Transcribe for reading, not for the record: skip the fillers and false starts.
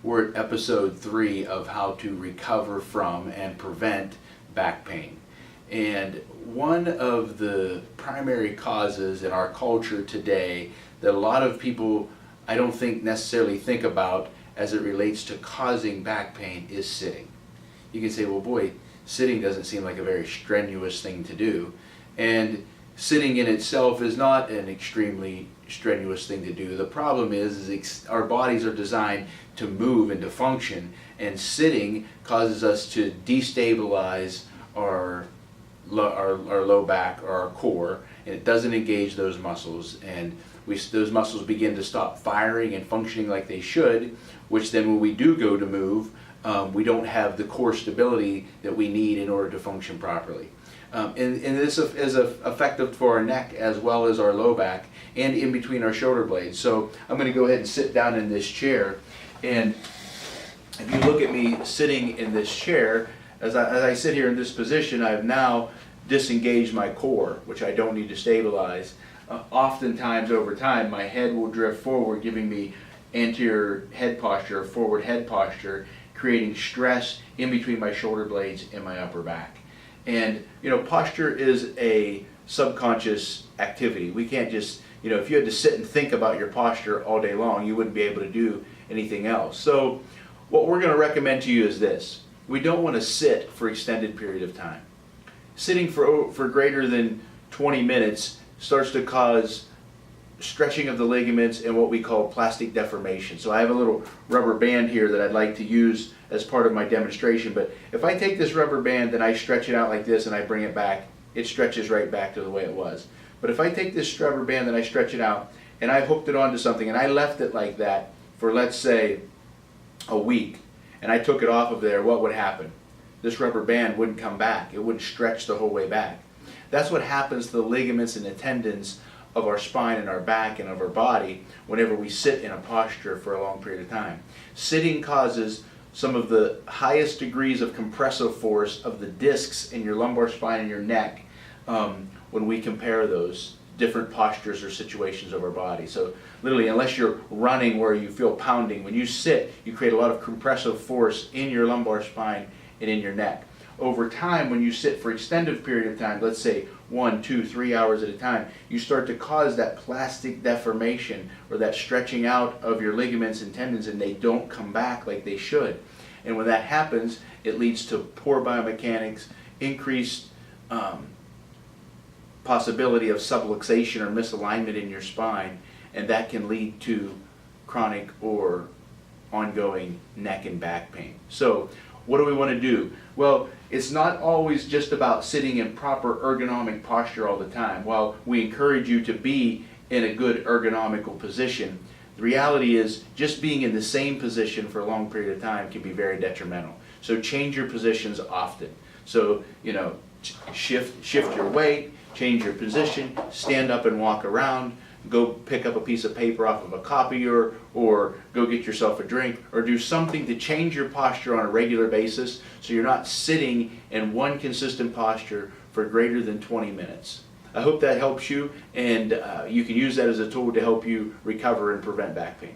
We're at episode 3 of how to recover from and prevent back pain. And one of the primary causes in our culture today that a lot of people I don't think necessarily think about as it relates to causing back pain is sitting. You can say, well boy, sitting doesn't seem like a very strenuous thing to do. And sitting in itself is not an extremely strenuous thing to do. The problem is our bodies are designed to move and to function, and sitting causes us to destabilize our low back or our core, and it doesn't engage those muscles, and those muscles begin to stop firing and functioning like they should, which then when we do go to move, we don't have the core stability that we need in order to function properly. And this is effective for our neck as well as our low back and in between our shoulder blades. So I'm going to go ahead and sit down in this chair, and if you look at me sitting in this chair, as I sit here in this position, I have now disengaged my core, which I don't need to stabilize. Oftentimes over time my head will drift forward, giving me anterior head posture, forward head posture, creating stress in between my shoulder blades and my upper back. And posture is a subconscious activity. We can't just, if you had to sit and think about your posture all day long, you wouldn't be able to do anything else. So what we're going to recommend to you is this. We don't want to sit for extended period of time. Sitting for greater than 20 minutes starts to cause stretching of the ligaments and what we call plastic deformation. So I have a little rubber band here that I'd like to use as part of my demonstration, but if I take this rubber band and I stretch it out like this and I bring it back, it stretches right back to the way it was. But if I take this rubber band and I stretch it out and I hooked it onto something and I left it like that for, let's say, a week, and I took it off of there, what would happen? This rubber band wouldn't come back. It wouldn't stretch the whole way back. That's what happens to the ligaments and the tendons of our spine and our back and of our body whenever we sit in a posture for a long period of time. Sitting causes some of the highest degrees of compressive force of the discs in your lumbar spine and your neck when we compare those different postures or situations of our body. So literally, unless you're running where you feel pounding, when you sit, you create a lot of compressive force in your lumbar spine and in your neck. Over time, when you sit for extended period of time, let's say 1, 2, 3 hours at a time, you start to cause that plastic deformation or that stretching out of your ligaments and tendons, and they don't come back like they should. And when that happens, it leads to poor biomechanics, increased possibility of subluxation or misalignment in your spine, and that can lead to chronic or ongoing neck and back pain. So what do we want to do? Well, it's not always just about sitting in proper ergonomic posture all the time. While we encourage you to be in a good ergonomical position, the reality is just being in the same position for a long period of time can be very detrimental. So change your positions often. So, shift your weight, change your position, stand up and walk around, go pick up a piece of paper off of a copier, or go get yourself a drink, or do something to change your posture on a regular basis so you're not sitting in one consistent posture for greater than 20 minutes. I hope that helps you, and you can use that as a tool to help you recover and prevent back pain.